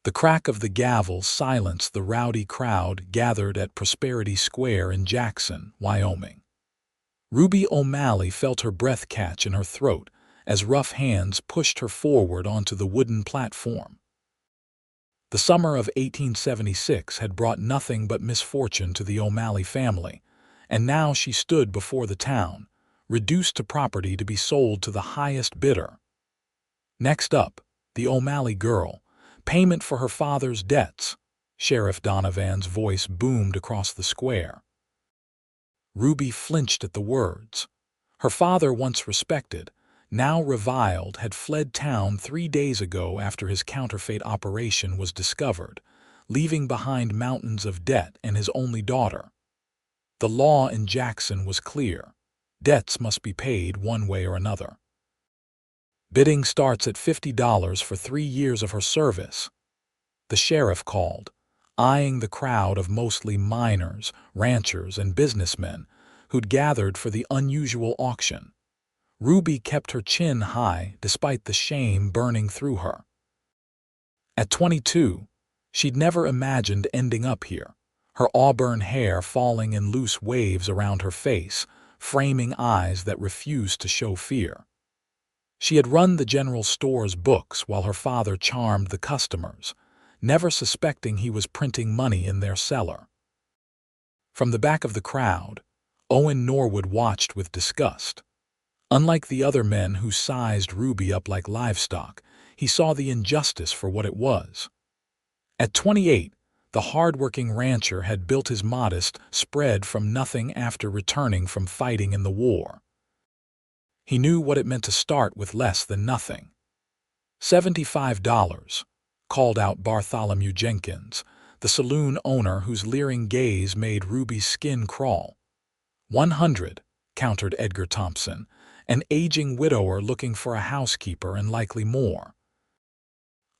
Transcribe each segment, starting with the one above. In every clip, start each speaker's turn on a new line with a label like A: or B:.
A: The crack of the gavel silenced the rowdy crowd gathered at Prosperity Square in Jackson, Wyoming. Ruby O'Malley felt her breath catch in her throat as rough hands pushed her forward onto the wooden platform. The summer of 1876 had brought nothing but misfortune to the O'Malley family, and now she stood before the town, reduced to property to be sold to the highest bidder. Next up, the O'Malley girl, payment for her father's debts. Sheriff Donovan's voice boomed across the square. Ruby flinched at the words. Her father, once respected, now reviled, had fled town 3 days ago after his counterfeit operation was discovered, leaving behind mountains of debt and his only daughter. The law in Jackson was clear. Debts must be paid one way or another. Bidding starts at $50 for 3 years of her service. The sheriff called, eyeing the crowd of mostly miners, ranchers, and businessmen who'd gathered for the unusual auction. Ruby kept her chin high despite the shame burning through her. At 22, she'd never imagined ending up here, her auburn hair falling in loose waves around her face, framing eyes that refused to show fear. She had run the general store's books while her father charmed the customers, never suspecting he was printing money in their cellar. From the back of the crowd, Owen Norwood watched with disgust. Unlike the other men who sized Ruby up like livestock, he saw the injustice for what it was. At 28, the hard-working rancher had built his modest spread from nothing after returning from fighting in the war. He knew what it meant to start with less than nothing. $75, called out Bartholomew Jenkins, the saloon owner whose leering gaze made Ruby's skin crawl. $100, countered Edgar Thompson, an aging widower looking for a housekeeper and likely more.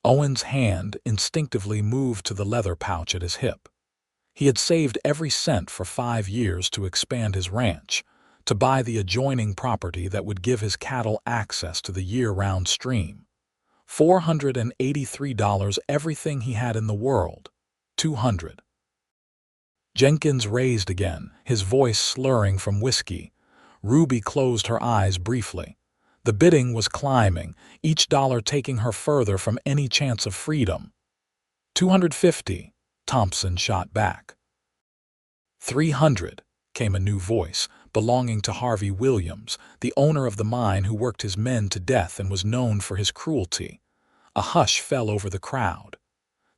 A: Owen's hand instinctively moved to the leather pouch at his hip. He had saved every cent for 5 years to expand his ranch, to buy the adjoining property that would give his cattle access to the year-round stream. $483, everything he had in the world. $200. Jenkins raised again, his voice slurring from whiskey. Ruby closed her eyes briefly. The bidding was climbing, each dollar taking her further from any chance of freedom. $250, Thompson shot back. $300, came a new voice, belonging to Harvey Williams, the owner of the mine who worked his men to death and was known for his cruelty. A hush fell over the crowd.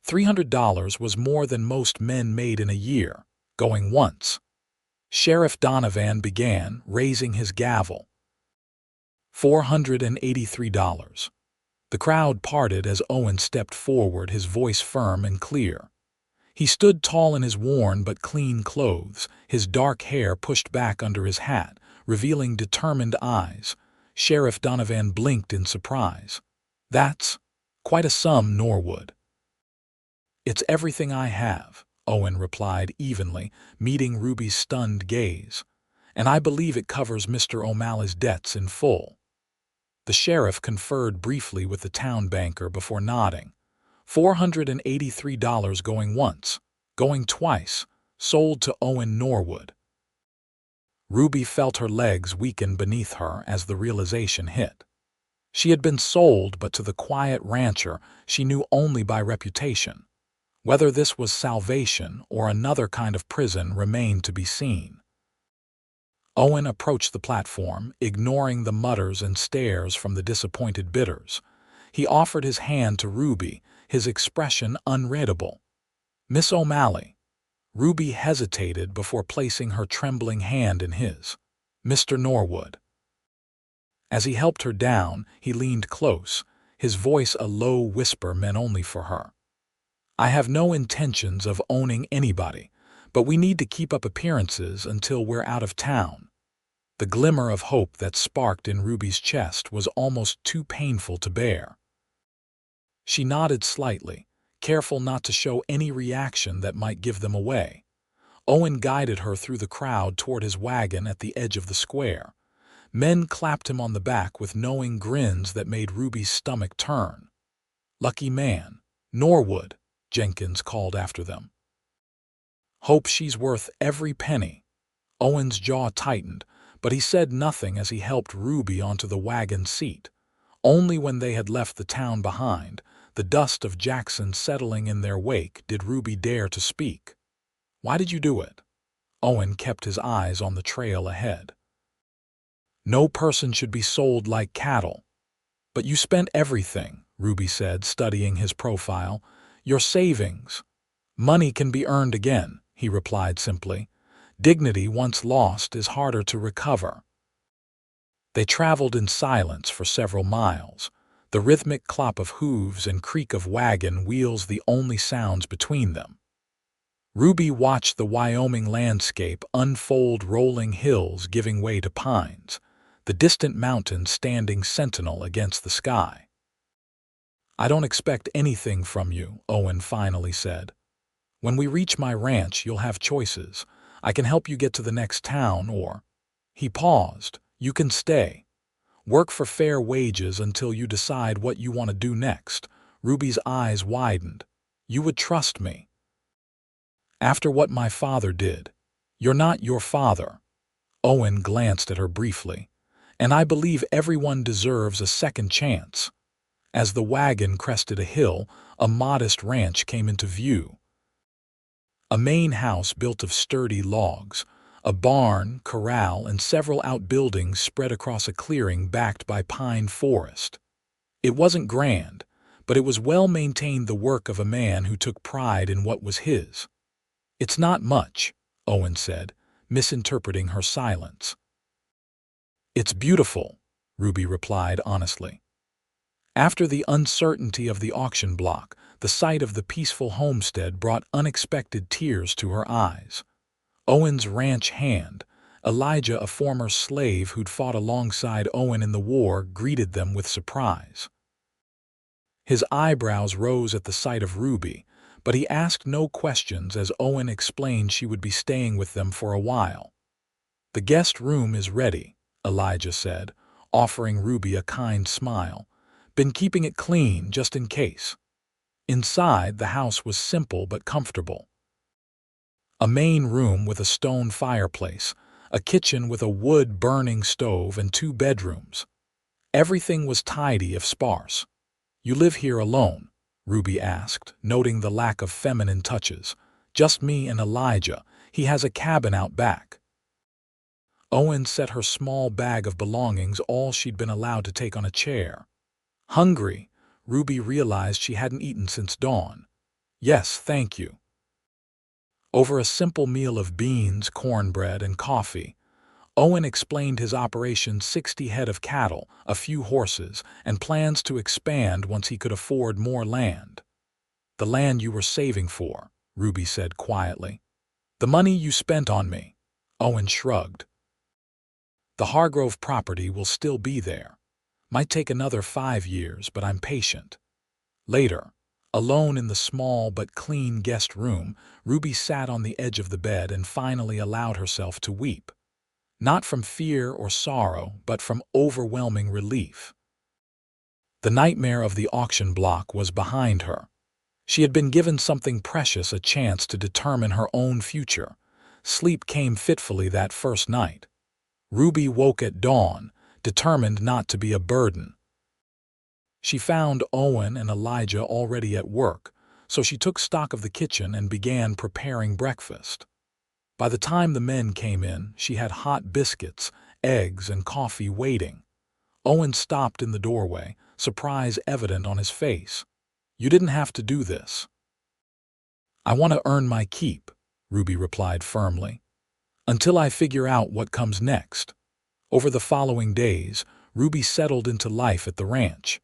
A: $300 was more than most men made in a year, going once. Sheriff Donovan began, raising his gavel. $483. The crowd parted as Owen stepped forward, his voice firm and clear. He stood tall in his worn but clean clothes, his dark hair pushed back under his hat, revealing determined eyes. Sheriff Donovan blinked in surprise. "That's quite a sum, Norwood." "It's everything I have," Owen replied evenly, meeting Ruby's stunned gaze. "And I believe it covers Mr. O'Malley's debts in full." The sheriff conferred briefly with the town banker before nodding. $483 going once, going twice, sold to Owen Norwood. Ruby felt her legs weaken beneath her as the realization hit. She had been sold, but to the quiet rancher she knew only by reputation. Whether this was salvation or another kind of prison remained to be seen. Owen approached the platform, ignoring the mutters and stares from the disappointed bidders. He offered his hand to Ruby, his expression unreadable. "Miss O'Malley." Ruby hesitated before placing her trembling hand in his. "Mr. Norwood." As he helped her down, he leaned close, his voice a low whisper meant only for her. "I have no intentions of owning anybody, but we need to keep up appearances until we're out of town." The glimmer of hope that sparked in Ruby's chest was almost too painful to bear. She nodded slightly, careful not to show any reaction that might give them away. Owen guided her through the crowd toward his wagon at the edge of the square. Men clapped him on the back with knowing grins that made Ruby's stomach turn. "Lucky man, Norwood," Jenkins called after them. "Hope she's worth every penny." Owen's jaw tightened, but he said nothing as he helped Ruby onto the wagon seat. Only when they had left the town behind, the dust of Jackson settling in their wake, did Ruby dare to speak. "Why did you do it?" Owen kept his eyes on the trail ahead. "No person should be sold like cattle." "But you spent everything," Ruby said, studying his profile. "Your savings." "Money can be earned again," he replied simply. "Dignity once lost is harder to recover." They traveled in silence for several miles, the rhythmic clop of hooves and creak of wagon wheels the only sounds between them. Ruby watched the Wyoming landscape unfold, rolling hills giving way to pines, the distant mountains standing sentinel against the sky. "I don't expect anything from you," Owen finally said. "When we reach my ranch, you'll have choices. I can help you get to the next town, or—" He paused. "You can stay. Work for fair wages until you decide what you want to do next." Ruby's eyes widened. "You would trust me?" "After what my father did." "You're not your father." Owen glanced at her briefly. "And I believe everyone deserves a second chance." As the wagon crested a hill, a modest ranch came into view. A main house built of sturdy logs, a barn, corral, and several outbuildings spread across a clearing backed by pine forest. It wasn't grand, but it was well maintained, the work of a man who took pride in what was his. "It's not much," Owen said, misinterpreting her silence. "It's beautiful," Ruby replied honestly. After the uncertainty of the auction block, the sight of the peaceful homestead brought unexpected tears to her eyes. Owen's ranch hand, Elijah, a former slave who'd fought alongside Owen in the war, greeted them with surprise. His eyebrows rose at the sight of Ruby, but he asked no questions as Owen explained she would be staying with them for a while. "The guest room is ready," Elijah said, offering Ruby a kind smile. "Been keeping it clean just in case." Inside, the house was simple but comfortable. A main room with a stone fireplace, a kitchen with a wood-burning stove, and 2 bedrooms. Everything was tidy if sparse. "You live here alone?" Ruby asked, noting the lack of feminine touches. "Just me and Elijah. He has a cabin out back." Owen set her small bag of belongings, all she'd been allowed to take, on a chair. "Hungry?" Ruby realized she hadn't eaten since dawn. "Yes, thank you." Over a simple meal of beans, cornbread, and coffee, Owen explained his operation: 60 head of cattle, a few horses, and plans to expand once he could afford more land. "The land you were saving for," Ruby said quietly. "The money you spent on me." Owen shrugged. "The Hargrove property will still be there. Might take another 5 years, but I'm patient." Later, alone in the small but clean guest room, Ruby sat on the edge of the bed and finally allowed herself to weep. Not from fear or sorrow, but from overwhelming relief. The nightmare of the auction block was behind her. She had been given something precious, a chance to determine her own future. Sleep came fitfully that first night. Ruby woke at dawn, determined not to be a burden. She found Owen and Elijah already at work, so she took stock of the kitchen and began preparing breakfast. By the time the men came in, she had hot biscuits, eggs, and coffee waiting. Owen stopped in the doorway, surprise evident on his face. "You didn't have to do this." "I want to earn my keep," Ruby replied firmly, "until I figure out what comes next." Over the following days, Ruby settled into life at the ranch.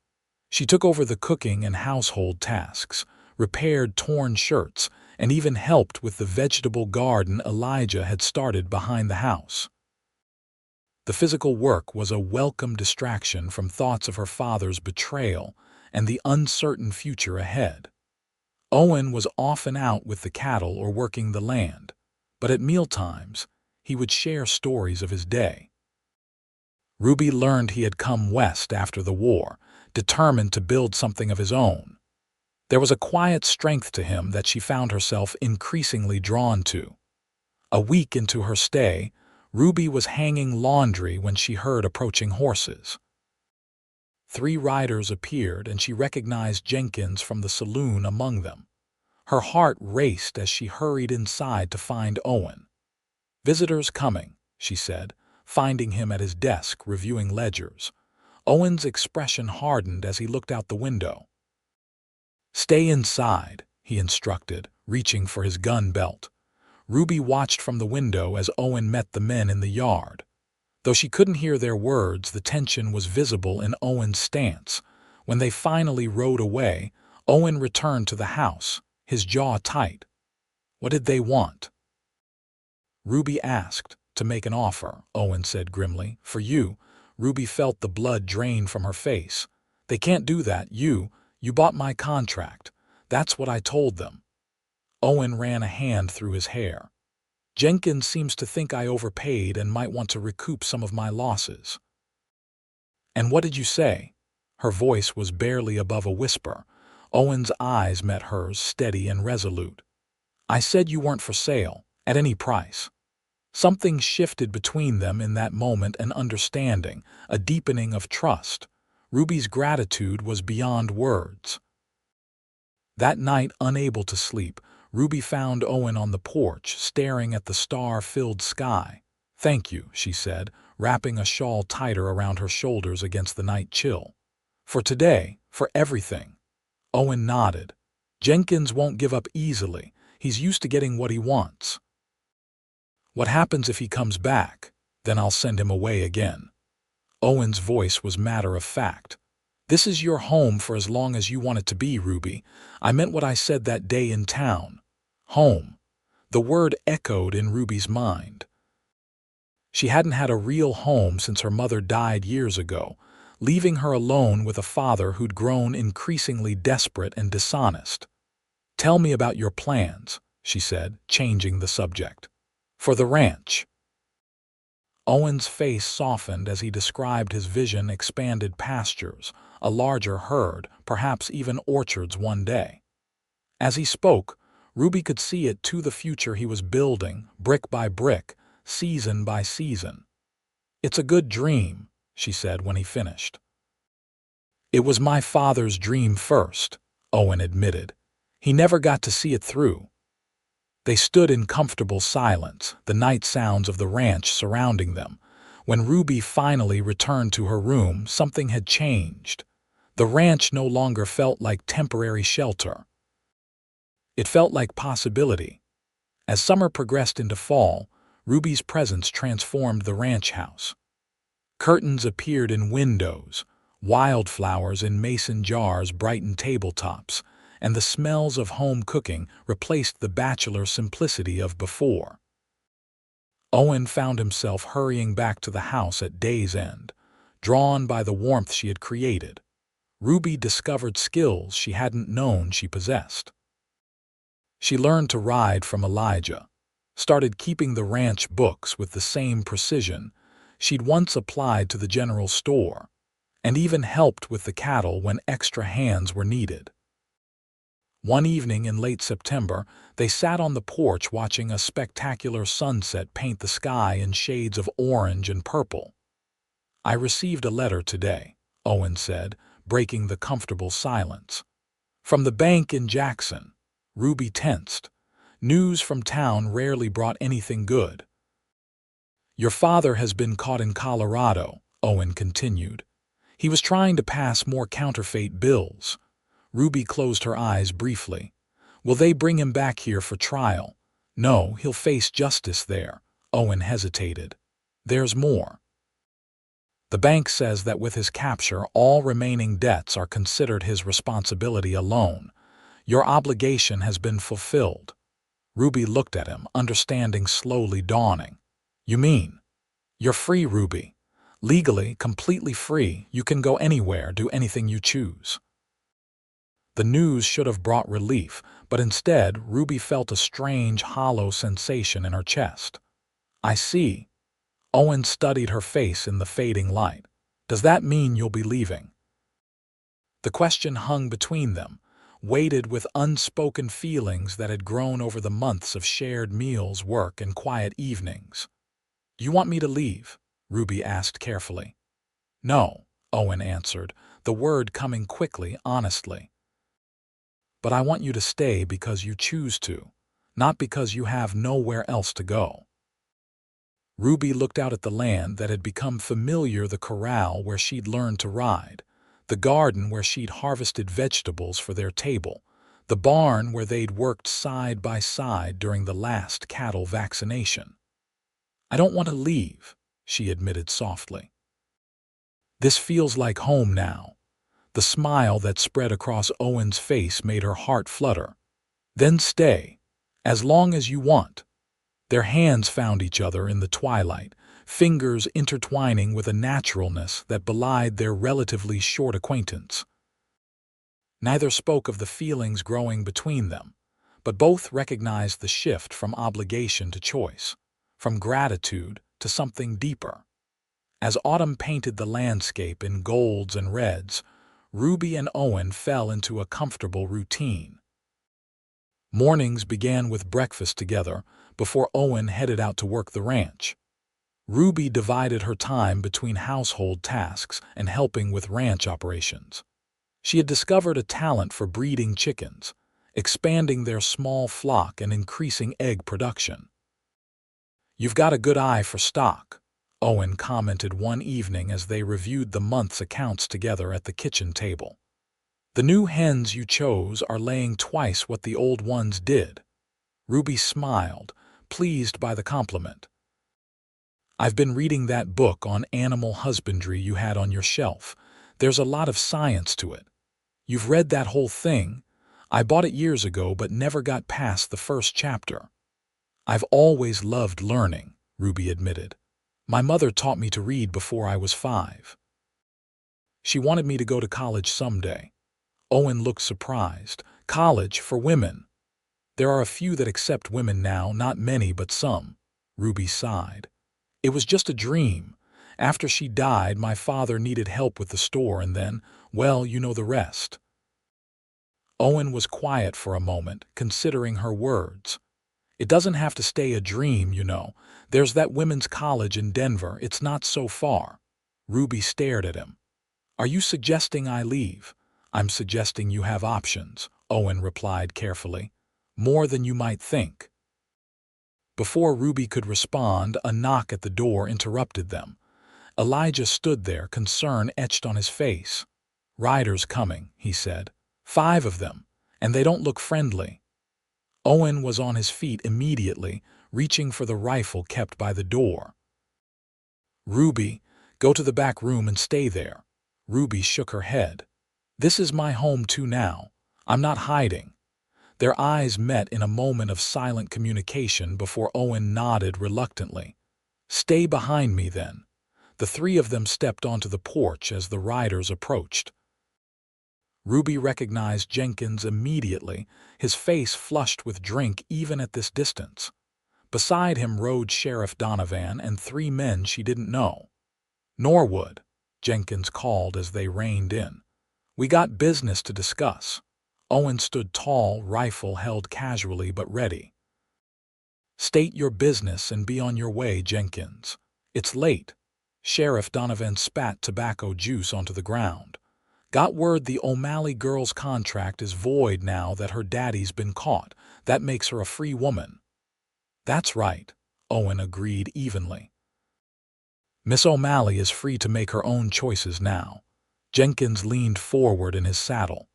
A: She took over the cooking and household tasks, repaired torn shirts, and even helped with the vegetable garden Elijah had started behind the house. The physical work was a welcome distraction from thoughts of her father's betrayal and the uncertain future ahead. Owen was often out with the cattle or working the land, but at mealtimes, he would share stories of his day. Ruby learned he had come west after the war, determined to build something of his own. There was a quiet strength to him that she found herself increasingly drawn to. A week into her stay, Ruby was hanging laundry when she heard approaching horses. 3 riders appeared, and she recognized Jenkins from the saloon among them. Her heart raced as she hurried inside to find Owen. "Visitors coming," she said, finding him at his desk reviewing ledgers. Owen's expression hardened as he looked out the window. "Stay inside," he instructed, reaching for his gun belt. Ruby watched from the window as Owen met the men in the yard. Though she couldn't hear their words, the tension was visible in Owen's stance. When they finally rode away, Owen returned to the house, his jaw tight. "What did they want?" Ruby asked. "To make an offer," Owen said grimly. "For you." Ruby felt the blood drain from her face. "They can't do that. You bought my contract. That's what I told them." Owen ran a hand through his hair. "Jenkins seems to think I overpaid and might want to recoup some of my losses." "And what did you say?" Her voice was barely above a whisper. Owen's eyes met hers, steady and resolute. "I said you weren't for sale, at any price." Something shifted between them in that moment, an understanding, a deepening of trust. Ruby's gratitude was beyond words. That night, unable to sleep, Ruby found Owen on the porch, staring at the star-filled sky. "Thank you," she said, wrapping a shawl tighter around her shoulders against the night chill. "For today, for everything." Owen nodded. "Jenkins won't give up easily. He's used to getting what he wants." "What happens if he comes back?" "Then I'll send him away again." Owen's voice was matter-of-fact. "This is your home for as long as you want it to be, Ruby. I meant what I said that day in town. Home." The word echoed in Ruby's mind. She hadn't had a real home since her mother died years ago, leaving her alone with a father who'd grown increasingly desperate and dishonest. "Tell me about your plans," she said, changing the subject. "For the ranch." Owen's face softened as he described his vision: expanded pastures, a larger herd, perhaps even orchards one day. As he spoke, Ruby could see it too, the future he was building, brick by brick, season by season. "It's a good dream," she said when he finished. "It was my father's dream first," Owen admitted. "He never got to see it through." They stood in comfortable silence, the night sounds of the ranch surrounding them. When Ruby finally returned to her room, something had changed. The ranch no longer felt like temporary shelter. It felt like possibility. As summer progressed into fall, Ruby's presence transformed the ranch house. Curtains appeared in windows, wildflowers in mason jars brightened tabletops, and the smells of home cooking replaced the bachelor simplicity of before. Owen found himself hurrying back to the house at day's end, drawn by the warmth she had created. Ruby discovered skills she hadn't known she possessed. She learned to ride from Elijah, started keeping the ranch books with the same precision she'd once applied to the general store, and even helped with the cattle when extra hands were needed. One evening in late September, they sat on the porch watching a spectacular sunset paint the sky in shades of orange and purple. "I received a letter today," Owen said, breaking the comfortable silence. "From the bank in Jackson." Ruby tensed. News from town rarely brought anything good. "Your father has been caught in Colorado," Owen continued. "He was trying to pass more counterfeit bills." Ruby closed her eyes briefly. "Will they bring him back here for trial?" "No, he'll face justice there." Owen hesitated. "There's more. The bank says that with his capture, all remaining debts are considered his responsibility alone. Your obligation has been fulfilled." Ruby looked at him, understanding slowly dawning. "You mean?" "You're free, Ruby. Legally, completely free. You can go anywhere, do anything you choose." The news should have brought relief, but instead, Ruby felt a strange, hollow sensation in her chest. "I see." Owen studied her face in the fading light. "Does that mean you'll be leaving?" The question hung between them. weighted with unspoken feelings that had grown over the months of shared meals, work, and quiet evenings. "You want me to leave?" Ruby asked carefully. "No," Owen answered, the word coming quickly, honestly. "But I want you to stay because you choose to, not because you have nowhere else to go." Ruby looked out at the land that had become familiar, the corral where she'd learned to ride, the garden where she'd harvested vegetables for their table, the barn where they'd worked side by side during the last cattle vaccination. "I don't want to leave," she admitted softly. "This feels like home now." The smile that spread across Owen's face made her heart flutter. "Then stay, as long as you want." Their hands found each other in the twilight, fingers intertwining with a naturalness that belied their relatively short acquaintance. Neither spoke of the feelings growing between them, but both recognized the shift from obligation to choice, from gratitude to something deeper. As autumn painted the landscape in golds and reds, Ruby and Owen fell into a comfortable routine. Mornings began with breakfast together before Owen headed out to work the ranch. Ruby divided her time between household tasks and helping with ranch operations. She had discovered a talent for breeding chickens, expanding their small flock and increasing egg production. "You've got a good eye for stock," Owen commented one evening as they reviewed the month's accounts together at the kitchen table. "The new hens you chose are laying twice what the old ones did." Ruby smiled, pleased by the compliment. "I've been reading that book on animal husbandry you had on your shelf. There's a lot of science to it." "You've read that whole thing?" "I bought it years ago but never got past the first chapter." "I've always loved learning," Ruby admitted. "My mother taught me to read before I was 5. She wanted me to go to college someday." Owen looked surprised. "College for women?" "There are a few that accept women now, not many but some." Ruby sighed. "It was just a dream. After she died, my father needed help with the store and then, well, you know the rest." Owen was quiet for a moment, considering her words. "It doesn't have to stay a dream, you know. There's that women's college in Denver. It's not so far." Ruby stared at him. "Are you suggesting I leave?" "I'm suggesting you have options," Owen replied carefully. "More than you might think." Before Ruby could respond, a knock at the door interrupted them. Elijah stood there, concern etched on his face. "Riders coming," he said. 5 of them, and they don't look friendly." Owen was on his feet immediately, reaching for the rifle kept by the door. "Ruby, go to the back room and stay there." Ruby shook her head. "This is my home too now. I'm not hiding." Their eyes met in a moment of silent communication before Owen nodded reluctantly. "Stay behind me then." The 3 of them stepped onto the porch as the riders approached. Ruby recognized Jenkins immediately, his face flushed with drink even at this distance. Beside him rode Sheriff Donovan and 3 men she didn't know. "Norwood," Jenkins called as they reined in. "We got business to discuss." Owen stood tall, rifle held casually but ready. "State your business and be on your way, Jenkins. It's late." Sheriff Donovan spat tobacco juice onto the ground. "Got word the O'Malley girl's contract is void now that her daddy's been caught. That makes her a free woman." "That's right," Owen agreed evenly. "Miss O'Malley is free to make her own choices now." Jenkins leaned forward in his saddle.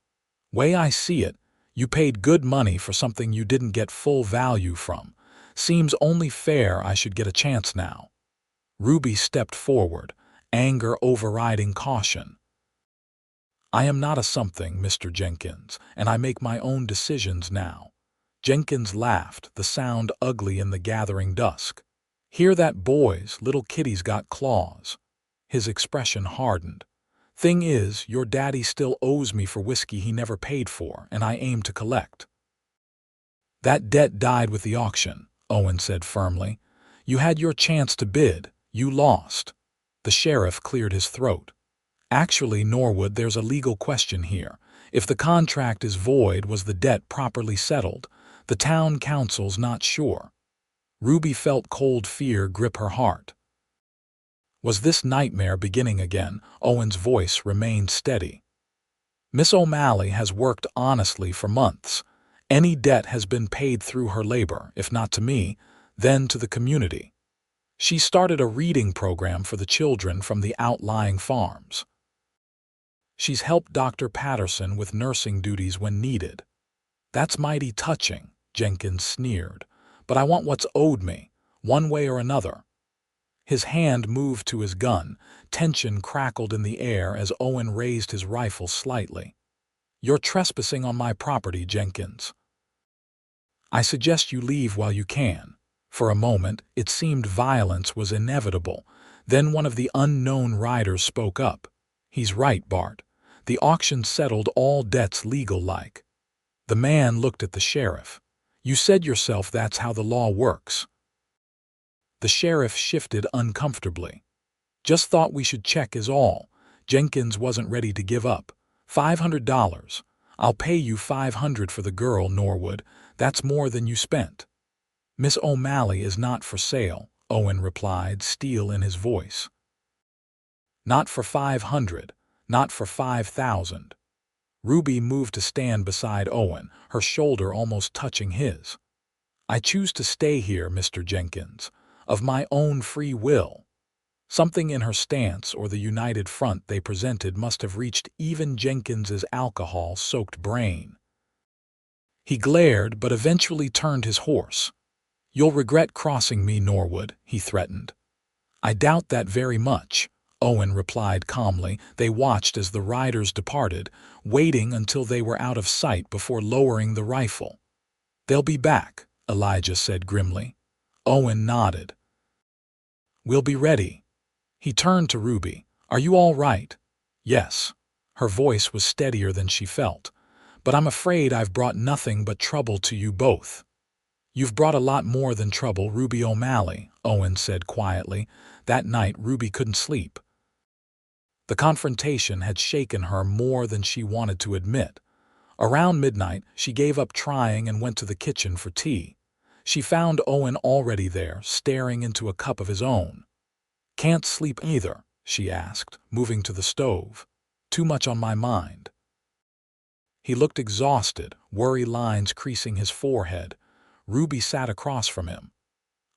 A: "Way I see it, you paid good money for something you didn't get full value from. Seems only fair I should get a chance now." Ruby stepped forward, anger overriding caution. "I am not a something, Mr. Jenkins, and I make my own decisions now." Jenkins laughed, the sound ugly in the gathering dusk. "Hear that, boys? Little kitty's got claws." His expression hardened. "Thing is, your daddy still owes me for whiskey he never paid for, and I aim to collect." "That debt died with the auction," Owen said firmly. "You had your chance to bid. You lost." The sheriff cleared his throat. "Actually, Norwood, there's a legal question here. If the contract is void, was the debt properly settled? The town council's not sure. Ruby felt cold fear grip her heart. Was this nightmare beginning again? Owen's voice remained steady. Miss O'Malley has worked honestly for months. Any debt has been paid through her labor, if not to me, then to the community. She started a reading program for the children from the outlying farms. She's helped Dr. Patterson with nursing duties when needed. That's mighty touching, Jenkins sneered. But I want what's owed me, one way or another. His hand moved to his gun. Tension crackled in the air as Owen raised his rifle slightly. You're trespassing on my property, Jenkins. I suggest you leave while you can. For a moment, it seemed violence was inevitable. Then one of the unknown riders spoke up. He's right, Bart. The auction settled all debts legal-like. The man looked at the sheriff. You said yourself that's how the law works. The sheriff shifted uncomfortably. Just thought we should check is all. Jenkins wasn't ready to give up. $500. I'll pay you $500 for the girl, Norwood. That's more than you spent. Miss O'Malley is not for sale, Owen replied, steel in his voice. Not for $500, not for $5,000. Ruby moved to stand beside Owen, her shoulder almost touching his. I choose to stay here, Mr. Jenkins, of my own free will. Something in her stance or the united front they presented must have reached even Jenkins's alcohol-soaked brain. He glared but eventually turned his horse. You'll regret crossing me, Norwood, he threatened. I doubt that very much, Owen replied calmly. They watched as the riders departed, waiting until they were out of sight before lowering the rifle. They'll be back, Elijah said grimly. Owen nodded. We'll be ready. He turned to Ruby. Are you all right? Yes. Her voice was steadier than she felt. But I'm afraid I've brought nothing but trouble to you both. You've brought a lot more than trouble, Ruby O'Malley, Owen said quietly. That night Ruby couldn't sleep. The confrontation had shaken her more than she wanted to admit. Around midnight, she gave up trying and went to the kitchen for tea. She found Owen already there, staring into a cup of his own. Can't sleep either, she asked, moving to the stove. Too much on my mind. He looked exhausted, worry lines creasing his forehead. Ruby sat across from him.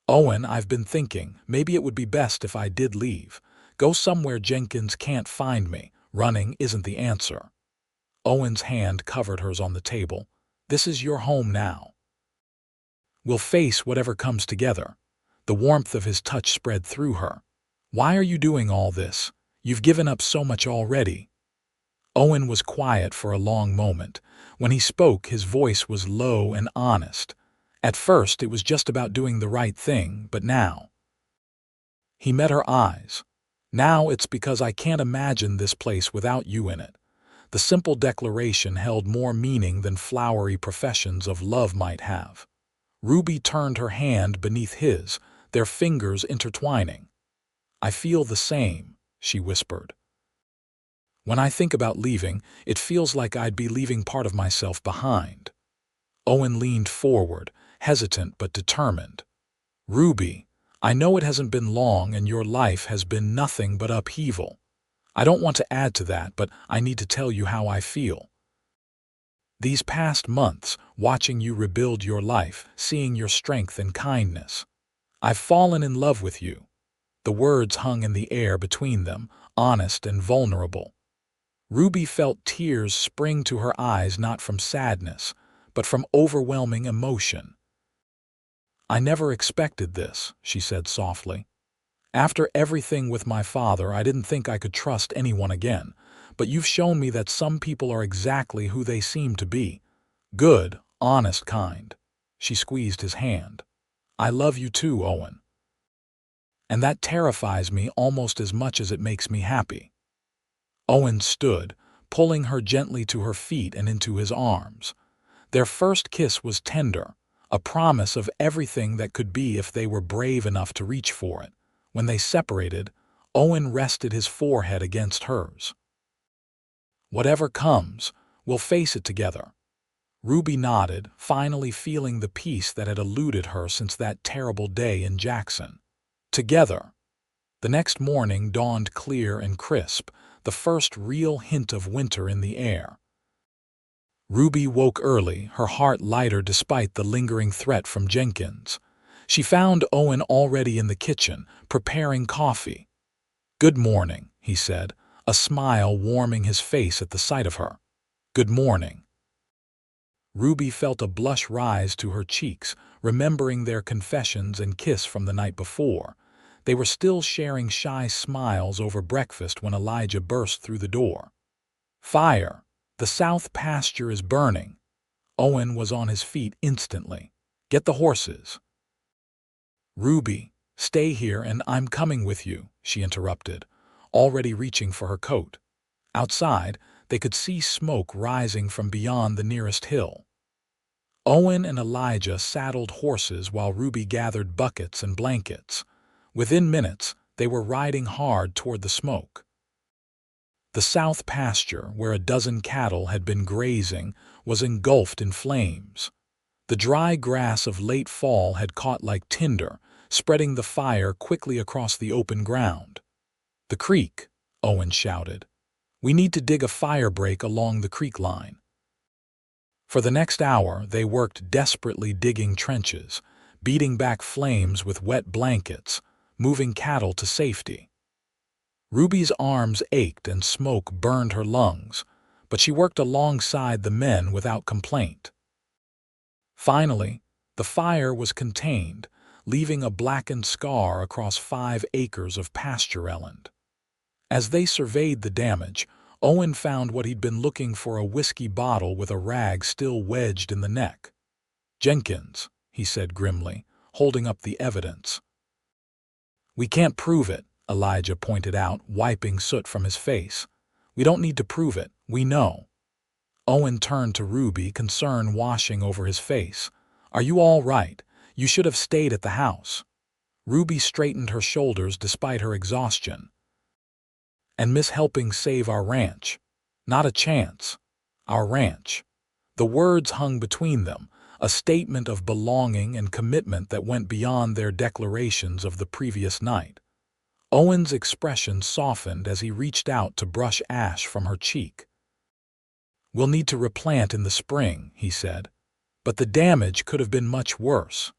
A: Owen, I've been thinking, maybe it would be best if I did leave. Go somewhere Jenkins can't find me. Running isn't the answer. Owen's hand covered hers on the table. This is your home now. We'll face whatever comes together. The warmth of his touch spread through her. Why are you doing all this? You've given up so much already. Owen was quiet for a long moment. When he spoke, his voice was low and honest. At first, it was just about doing the right thing, but now. He met her eyes. Now it's because I can't imagine this place without you in it. The simple declaration held more meaning than flowery professions of love might have. Ruby turned her hand beneath his, their fingers intertwining. I feel the same, she whispered. When I think about leaving, it feels like I'd be leaving part of myself behind. Owen leaned forward, hesitant but determined. Ruby, I know it hasn't been long and your life has been nothing but upheaval. I don't want to add to that, but I need to tell you how I feel. These past months, watching you rebuild your life, seeing your strength and kindness. I've fallen in love with you. The words hung in the air between them, honest and vulnerable. Ruby felt tears spring to her eyes not from sadness, but from overwhelming emotion. I never expected this, she said softly. After everything with my father, I didn't think I could trust anyone again, but you've shown me that some people are exactly who they seem to be. Good, honest kind. She squeezed his hand. I love you too, Owen. And that terrifies me almost as much as it makes me happy. Owen stood, pulling her gently to her feet and into his arms. Their first kiss was tender, a promise of everything that could be if they were brave enough to reach for it. When they separated, Owen rested his forehead against hers. Whatever comes, We'll face it together." Ruby nodded, finally feeling the peace that had eluded her since that terrible day in Jackson. Together. The next morning dawned clear and crisp, the first real hint of winter in the air. Ruby woke early, her heart lighter despite the lingering threat from Jenkins. She found Owen already in the kitchen, preparing coffee. "Good morning," he said, a smile warming his face at the sight of her. "Good morning." Ruby felt a blush rise to her cheeks, remembering their confessions and kiss from the night before. They were still sharing shy smiles over breakfast when Elijah burst through the door. "Fire! The south pasture is burning." Owen was on his feet instantly. "Get the horses." "Ruby, stay here and I'm coming with you," she interrupted, already reaching for her coat. Outside, they could see smoke rising from beyond the nearest hill. Owen and Elijah saddled horses while Ruby gathered buckets and blankets. Within minutes, they were riding hard toward the smoke. The south pasture, where a dozen cattle had been grazing, was engulfed in flames. The dry grass of late fall had caught like tinder, spreading the fire quickly across the open ground. "The creek," Owen shouted. "We need to dig a fire break along the creek line." For the next hour, they worked desperately digging trenches, beating back flames with wet blankets, moving cattle to safety. Ruby's arms ached and smoke burned her lungs, but she worked alongside the men without complaint. Finally, the fire was contained, leaving a blackened scar across 5 acres of pastureland. As they surveyed the damage, Owen found what he'd been looking for, a whiskey bottle with a rag still wedged in the neck. "Jenkins," he said grimly, holding up the evidence. "We can't prove it," Elijah pointed out, wiping soot from his face. "We don't need to prove it, we know." Owen turned to Ruby, concern washing over his face. "Are you all right? You should have stayed at the house." Ruby straightened her shoulders despite her exhaustion. "And miss helping save our ranch?" "Not a chance." "Our ranch." The words hung between them, a statement of belonging and commitment that went beyond their declarations of the previous night. Owen's expression softened as he reached out to brush ash from her cheek. "We'll need to replant in the spring," he said. "But the damage could have been much worse."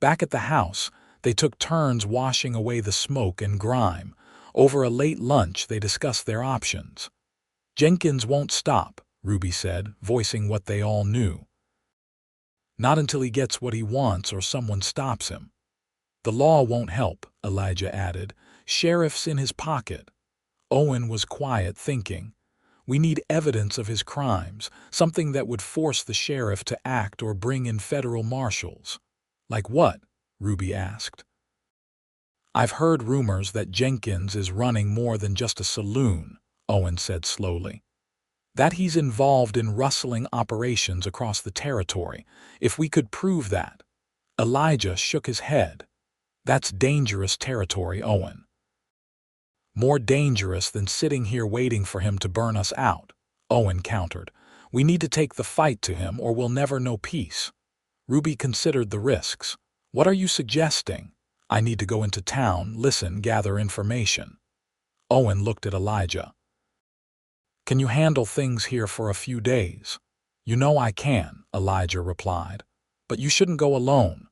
A: Back at the house, they took turns washing away the smoke and grime. Over a late lunch, they discussed their options. "Jenkins won't stop," Ruby said, voicing what they all knew. "Not until he gets what he wants or someone stops him." "The law won't help," Elijah added. "Sheriff's in his pocket." Owen was quiet, thinking. "We need evidence of his crimes, something that would force the sheriff to act or bring in federal marshals." "Like what?" Ruby asked. "I've heard rumors that Jenkins is running more than just a saloon," Owen said slowly. "That he's involved in rustling operations across the territory. If we could prove that." Elijah shook his head. "That's dangerous territory, Owen." "More dangerous than sitting here waiting for him to burn us out," Owen countered. "We need to take the fight to him or we'll never know peace." Ruby considered the risks. "What are you suggesting?" "I need to go into town, listen, gather information." Owen looked at Elijah. "Can you handle things here for a few days?" "You know I can," Elijah replied. "But you shouldn't go alone."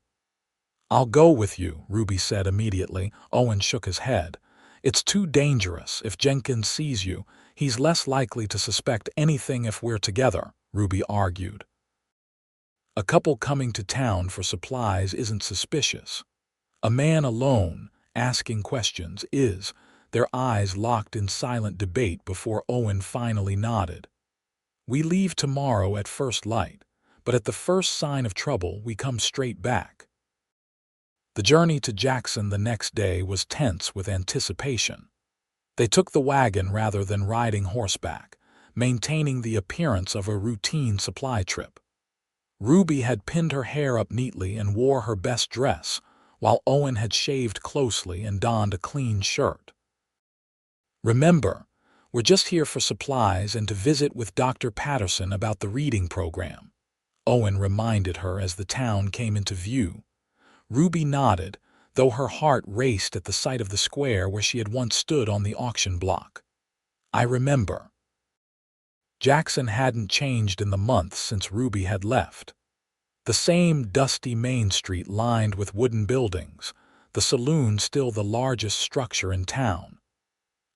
A: "I'll go with you," Ruby said immediately. Owen shook his head. "It's too dangerous. If Jenkins sees you, he's less likely to suspect anything if we're together," Ruby argued. "A couple coming to town for supplies isn't suspicious. A man alone, asking questions, is." Their eyes locked in silent debate before Owen finally nodded. "We leave tomorrow at first light, but at the first sign of trouble we come straight back." The journey to Jackson the next day was tense with anticipation. They took the wagon rather than riding horseback, maintaining the appearance of a routine supply trip. Ruby had pinned her hair up neatly and wore her best dress, while Owen had shaved closely and donned a clean shirt. "Remember, We're just here for supplies and to visit with Dr. Patterson about the reading program," Owen reminded her as the town came into view. Ruby nodded, though her heart raced at the sight of the square where she had once stood on the auction block. "I remember." Jackson hadn't changed in the months since Ruby had left. The same dusty Main Street lined with wooden buildings, the saloon still the largest structure in town.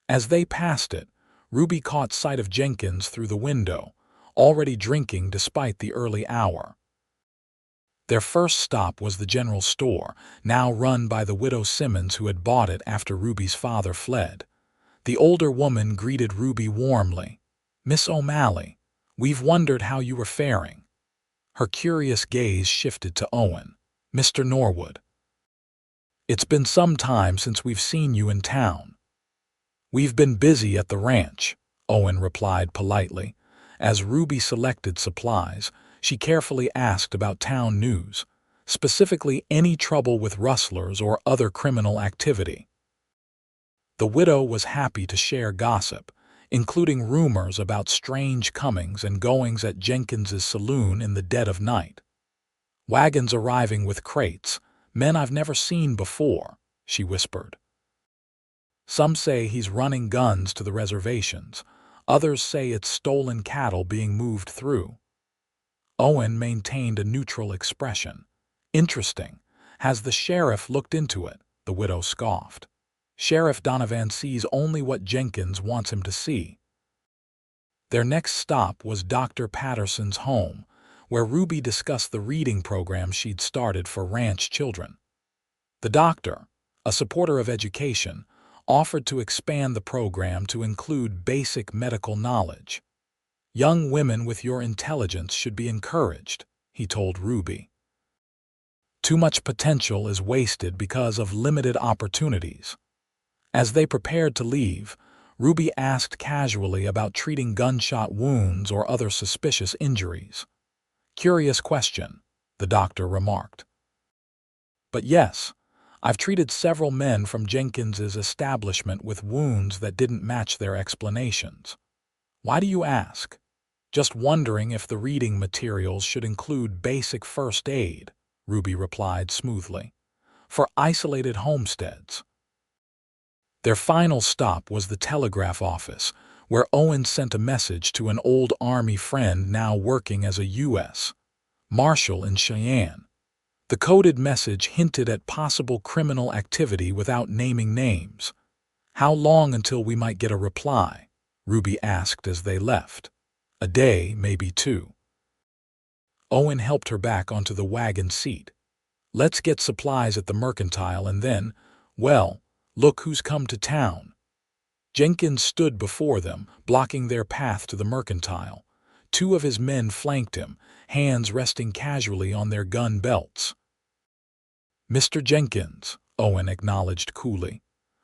A: As they passed it, Ruby caught sight of Jenkins through the window, already drinking despite the early hour. Their first stop was the general store, now run by the widow Simmons who had bought it after Ruby's father fled. The older woman greeted Ruby warmly. "Miss O'Malley, we've wondered how you were faring." Her curious gaze shifted to Owen. "Mr. Norwood, it's been some time since we've seen you in town." "We've been busy at the ranch," Owen replied politely. As Ruby selected supplies, she carefully asked about town news, specifically any trouble with rustlers or other criminal activity. The widow was happy to share gossip, including rumors about strange comings and goings at Jenkins's saloon in the dead of night. "Wagons arriving with crates, men I've never seen before," she whispered. "Some say he's running guns to the reservations. Others say it's stolen cattle being moved through." Owen maintained a neutral expression. "Interesting. Has the sheriff looked into it?" the widow scoffed. "Sheriff Donovan sees only what Jenkins wants him to see." Their next stop was Dr. Patterson's home, where Ruby discussed the reading program she'd started for ranch children. The doctor, a supporter of education, offered to expand the program to include basic medical knowledge. "Young women with your intelligence should be encouraged," he told Ruby. "Too much potential is wasted because of limited opportunities." As they prepared to leave, Ruby asked casually about treating gunshot wounds or other suspicious injuries. "Curious question," the doctor remarked. "But yes, I've treated several men from Jenkins's establishment with wounds that didn't match their explanations." "Why do you ask?" "Just wondering if the reading materials should include basic first aid," Ruby replied smoothly. "For isolated homesteads." Their final stop was the telegraph office, where Owen sent a message to an old Army friend now working as a U.S. Marshal in Cheyenne. The coded message hinted at possible criminal activity without naming names. "How long until we might get a reply?" Ruby asked as they left. "A day, maybe two." Owen helped her back onto the wagon seat. "Let's get supplies at the mercantile and then, well, look who's come to town." Jenkins stood before them, blocking their path to the mercantile. Two of his men flanked him, hands resting casually on their gun belts. "Mr. Jenkins," Owen acknowledged coolly.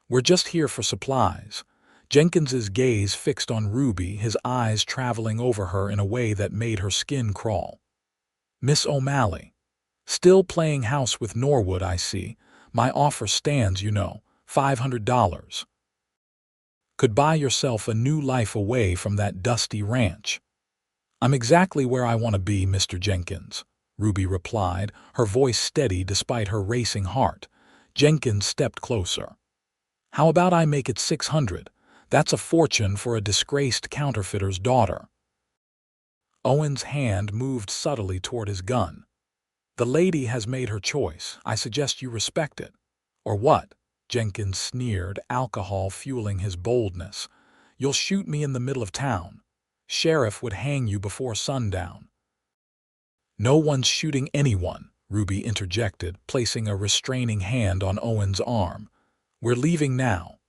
A: "We're just here for supplies." Jenkins's gaze fixed on Ruby, his eyes traveling over her in a way that made her skin crawl. "Miss O'Malley. Still playing house with Norwood, I see. My offer stands, you know. $500. Could buy yourself a new life away from that dusty ranch." "I'm exactly where I want to be, Mr. Jenkins," Ruby replied, her voice steady despite her racing heart. Jenkins stepped closer. "How about I make it 600? That's a fortune for a disgraced counterfeiter's daughter." Owen's hand moved subtly toward his gun. "The lady has made her choice. I suggest you respect it." "Or what?" Jenkins sneered, alcohol fueling his boldness. "You'll shoot me in the middle of town. Sheriff would hang you before sundown." "No one's shooting anyone," Ruby interjected, placing a restraining hand on Owen's arm. "We're leaving now."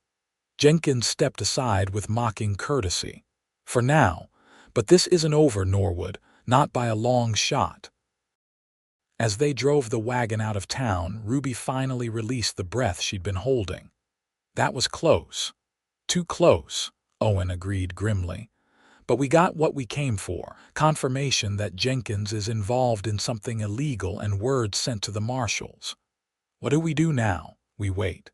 A: Jenkins stepped aside with mocking courtesy. "For now, but this isn't over, Norwood, not by a long shot." As they drove the wagon out of town, Ruby finally released the breath she'd been holding. "That was close." "Too close," Owen agreed grimly. "But we got what we came for, confirmation that Jenkins is involved in something illegal and word sent to the marshals. What do we do now? We wait."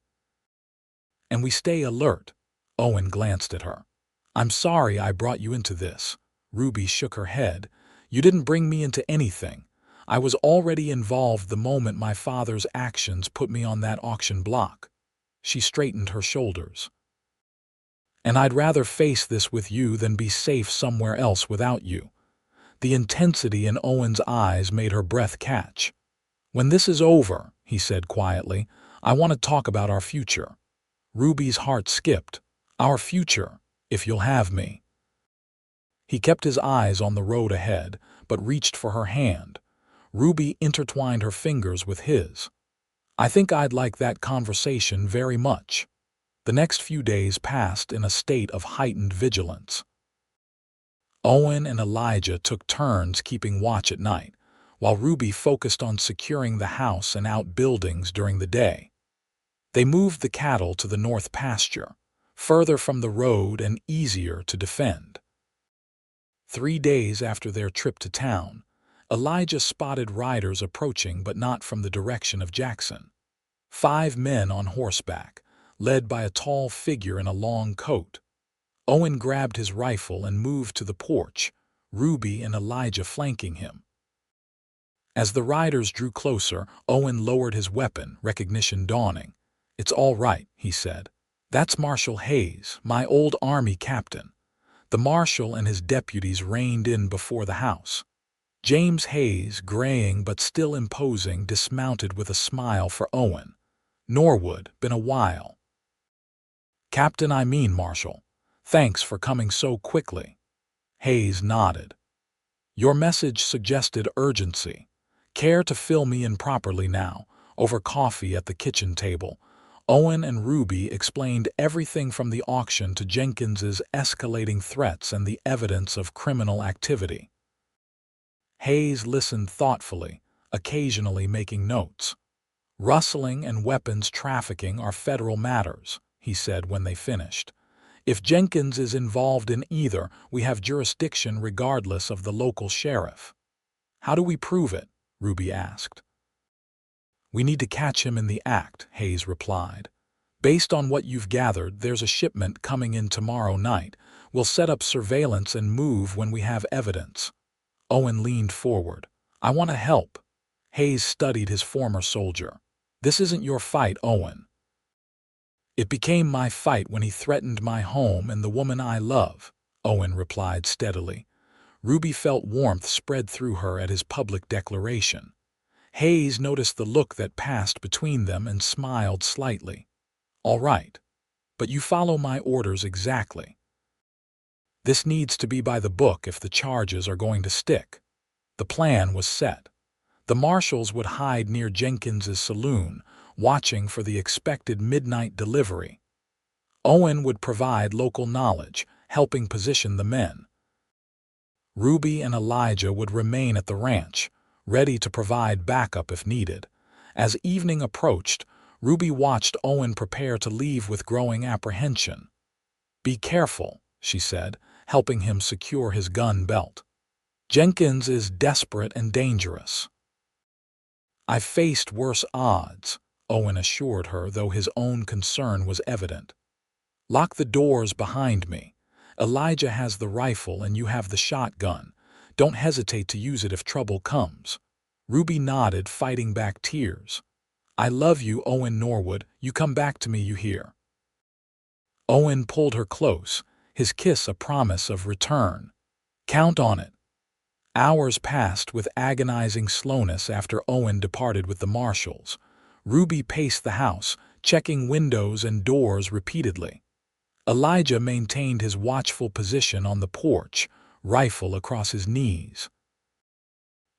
A: "And we stay alert." Owen glanced at her. I'm sorry I brought you into this. Ruby shook her head. You didn't bring me into anything. I was already involved the moment my father's actions put me on that auction block. She straightened her shoulders. And I'd rather face this with you than be safe somewhere else without you. The intensity in Owen's eyes made her breath catch. When this is over, he said quietly, I want to talk about our future. Ruby's heart skipped. Our future, if you'll have me. He kept his eyes on the road ahead, but reached for her hand. Ruby intertwined her fingers with his. I think I'd like that conversation very much. The next few days passed in a state of heightened vigilance. Owen and Elijah took turns keeping watch at night, while Ruby focused on securing the house and outbuildings during the day. They moved the cattle to the north pasture, further from the road and easier to defend. 3 days after their trip to town, Elijah spotted riders approaching but not from the direction of Jackson. 5 men on horseback, led by a tall figure in a long coat. Owen grabbed his rifle and moved to the porch, Ruby and Elijah flanking him. As the riders drew closer, Owen lowered his weapon, recognition dawning. It's all right, he said. That's Marshal Hayes, my old army captain. The marshal and his deputies reined in before the house. James Hayes, graying but still imposing, dismounted with a smile for Owen. Norwood, been a while. Captain, I mean Marshal. Thanks for coming so quickly. Hayes nodded. Your message suggested urgency. Care to fill me in properly now, over coffee at the kitchen table? Owen and Ruby explained everything from the auction to Jenkins's escalating threats and the evidence of criminal activity. Hayes listened thoughtfully, occasionally making notes. Rustling and weapons trafficking are federal matters, he said when they finished. If Jenkins is involved in either, we have jurisdiction regardless of the local sheriff. How do we prove it? Ruby asked. We need to catch him in the act, Hayes replied. Based on what you've gathered, there's a shipment coming in tomorrow night. We'll set up surveillance and move when we have evidence. Owen leaned forward. I want to help. Hayes studied his former soldier. This isn't your fight, Owen. It became my fight when he threatened my home and the woman I love, Owen replied steadily. Ruby felt warmth spread through her at his public declaration. Hayes noticed the look that passed between them and smiled slightly. All right, but you follow my orders exactly. This needs to be by the book if the charges are going to stick. The plan was set. The marshals would hide near Jenkins's saloon, watching for the expected midnight delivery. Owen would provide local knowledge, helping position the men. Ruby and Elijah would remain at the ranch, ready to provide backup if needed. As evening approached, Ruby watched Owen prepare to leave with growing apprehension. Be careful, she said, helping him secure his gun belt. Jenkins is desperate and dangerous. I've faced worse odds, Owen assured her, though his own concern was evident. Lock the doors behind me. Elijah has the rifle and you have the shotgun. Don't hesitate to use it if trouble comes. Ruby nodded, fighting back tears. I love you, Owen Norwood. You come back to me, you hear? Owen pulled her close, his kiss a promise of return. Count on it. Hours passed with agonizing slowness after Owen departed with the marshals. Ruby paced the house, checking windows and doors repeatedly. Elijah maintained his watchful position on the porch, rifle across his knees.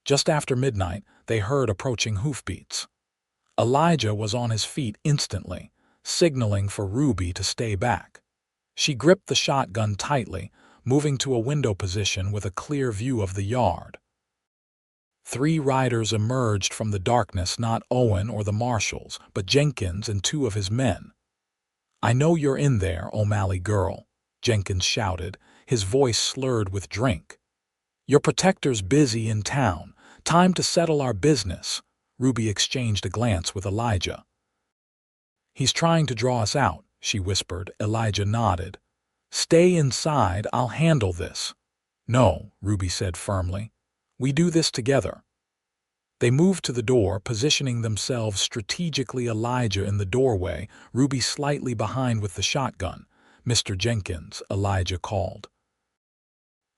A: Just after midnight, they heard approaching hoofbeats. Elijah was on his feet instantly, signaling for Ruby to stay back. She gripped the shotgun tightly, moving to a window position with a clear view of the yard. 3 riders emerged from the darkness, not Owen or the marshals, but Jenkins and 2 of his men. I know you're in there, O'Malley girl, Jenkins shouted, his voice slurred with drink. Your protector's busy in town. Time to settle our business. Ruby exchanged a glance with Elijah. He's trying to draw us out, she whispered. Elijah nodded. "Stay inside, I'll handle this." "No," Ruby said firmly. "We do this together." They moved to the door, positioning themselves strategically, Elijah in the doorway, Ruby slightly behind with the shotgun. "Mr. Jenkins," Elijah called.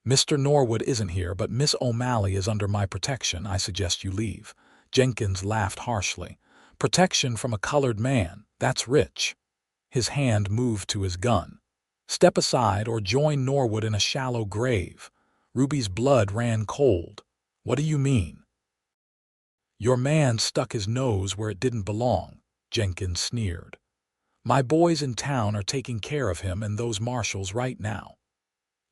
A: "Mr. Norwood isn't here, but Miss O'Malley is under my protection. I suggest you leave." Jenkins laughed harshly. "Protection from a colored man? That's rich." His hand moved to his gun. "Step aside or join Norwood in a shallow grave." Ruby's blood ran cold. "What do you mean?" "Your man stuck his nose where it didn't belong," Jenkins sneered. "My boys in town are taking care of him and those marshals right now."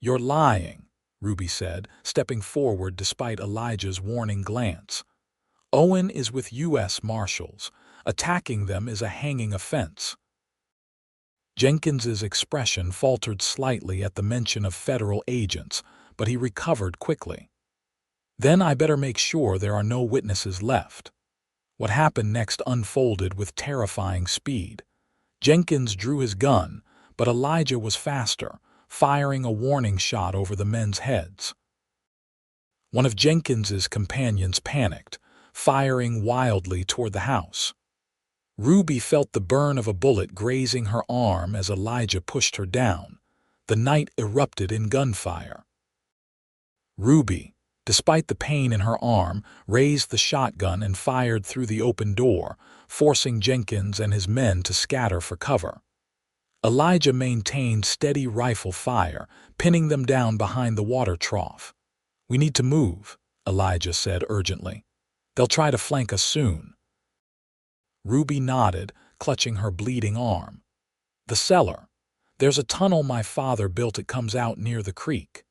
A: "You're lying," Ruby said, stepping forward despite Elijah's warning glance. "Owen is with U.S. Marshals. Attacking them is a hanging offense." Jenkins's expression faltered slightly at the mention of federal agents, but he recovered quickly. "Then I better make sure there are no witnesses left." What happened next unfolded with terrifying speed. Jenkins drew his gun, but Elijah was faster, firing a warning shot over the men's heads. One of Jenkins's companions panicked, firing wildly toward the house. Ruby felt the burn of a bullet grazing her arm as Elijah pushed her down. The night erupted in gunfire. Ruby, despite the pain in her arm, raised the shotgun and fired through the open door, forcing Jenkins and his men to scatter for cover. Elijah maintained steady rifle fire, pinning them down behind the water trough. "We need to move," Elijah said urgently. "They'll try to flank us soon." Ruby nodded, clutching her bleeding arm. "The cellar. There's a tunnel my father built. It comes out near the creek."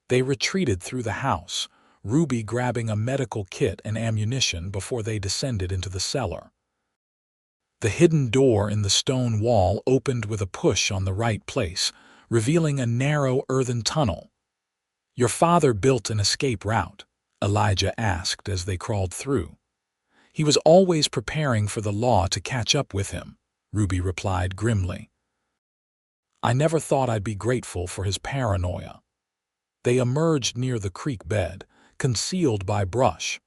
A: They retreated through the house, Ruby grabbing a medical kit and ammunition before they descended into the cellar. The hidden door in the stone wall opened with a push on the right place, revealing a narrow earthen tunnel. "Your father built an escape route?" Elijah asked as they crawled through. "He was always preparing for the law to catch up with him," Ruby replied grimly. "I never thought I'd be grateful for his paranoia." They emerged near the creek bed, concealed by brush.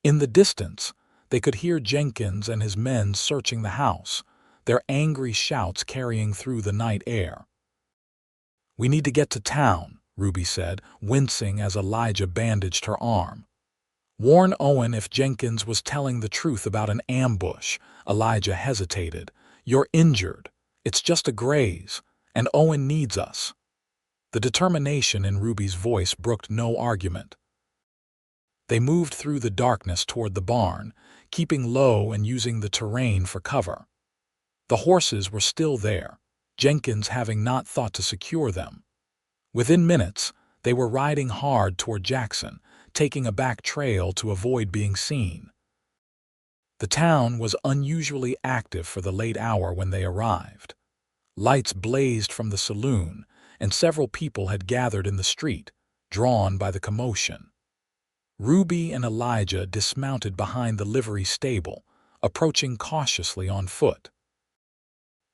A: In the distance, they could hear Jenkins and his men searching the house, their angry shouts carrying through the night air. "We need to get to town," Ruby said, wincing as Elijah bandaged her arm. "Warn Owen if Jenkins was telling the truth about an ambush." Elijah hesitated. "You're injured. It's just a graze, and Owen needs us." The determination in Ruby's voice brooked no argument. They moved through the darkness toward the barn, keeping low and using the terrain for cover. The horses were still there, Jenkins having not thought to secure them. Within minutes, they were riding hard toward Jackson, taking a back trail to avoid being seen. The town was unusually active for the late hour when they arrived. Lights blazed from the saloon, and several people had gathered in the street, drawn by the commotion. Ruby and Elijah dismounted behind the livery stable, approaching cautiously on foot.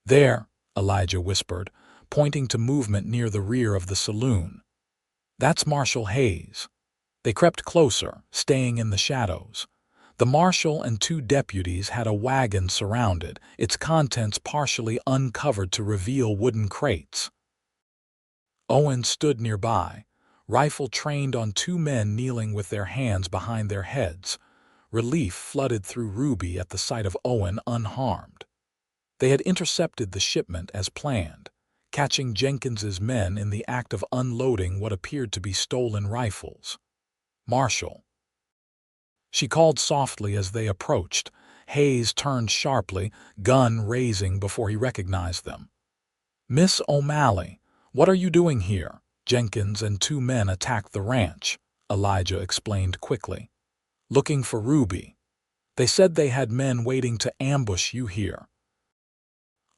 A: "There," Elijah whispered, pointing to movement near the rear of the saloon. "That's Marshal Hayes." They crept closer, staying in the shadows. The marshal and two deputies had a wagon surrounded, its contents partially uncovered to reveal wooden crates. Owen stood nearby, rifle trained on two men kneeling with their hands behind their heads. Relief flooded through Ruby at the sight of Owen unharmed. They had intercepted the shipment as planned, catching Jenkins's men in the act of unloading what appeared to be stolen rifles. "Marshal," she called softly as they approached. Hayes turned sharply, gun raising before he recognized them. "Miss O'Malley, what are you doing here?" "Jenkins and two men attacked the ranch," Elijah explained quickly. "Looking for Ruby. They said they had men waiting to ambush you here."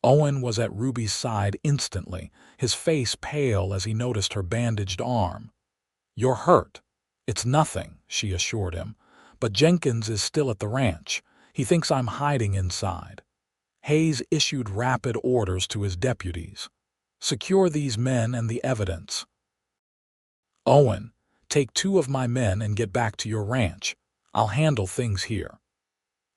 A: Owen was at Ruby's side instantly, his face pale as he noticed her bandaged arm. "You're hurt." "It's nothing," she assured him. "But Jenkins is still at the ranch. He thinks I'm hiding inside." Hayes issued rapid orders to his deputies. Secure these men and the evidence. Owen, take 2 of my men and get back to your ranch. I'll handle things here.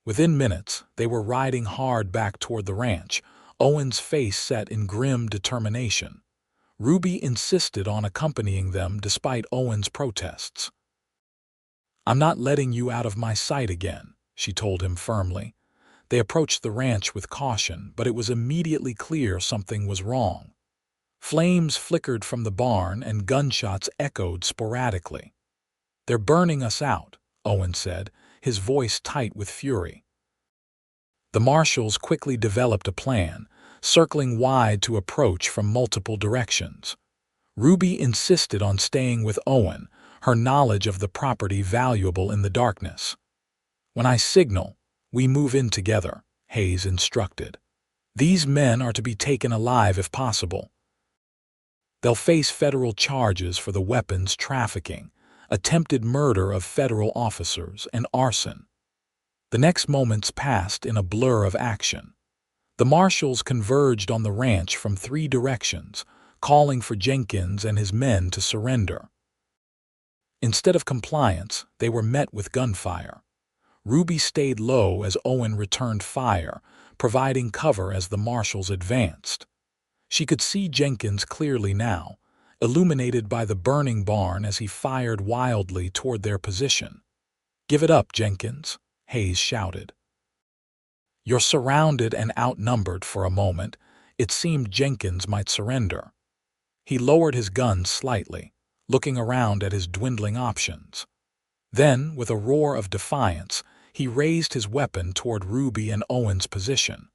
A: Within minutes, they were riding hard back toward the ranch, Owen's face set in grim determination. Ruby insisted on accompanying them despite Owen's protests. I'm not letting you out of my sight again, she told him firmly. They approached the ranch with caution, but it was immediately clear something was wrong. Flames flickered from the barn and gunshots echoed sporadically. They're burning us out, Owen said, his voice tight with fury. The marshals quickly developed a plan, circling wide to approach from multiple directions. Ruby insisted on staying with Owen, her knowledge of the property valuable in the darkness. When I signal, we move in together, Hayes instructed. These men are to be taken alive if possible. They'll face federal charges for the weapons trafficking, attempted murder of federal officers, and arson. The next moments passed in a blur of action. The marshals converged on the ranch from 3 directions, calling for Jenkins and his men to surrender. Instead of compliance, they were met with gunfire. Ruby stayed low as Owen returned fire, providing cover as the marshals advanced. She could see Jenkins clearly now, illuminated by the burning barn as he fired wildly toward their position. "Give it up, Jenkins," Hayes shouted. "You're surrounded and outnumbered." For a moment, it seemed Jenkins might surrender. He lowered his gun slightly, looking around at his dwindling options. Then, with a roar of defiance, he raised his weapon toward Ruby and Owen's position.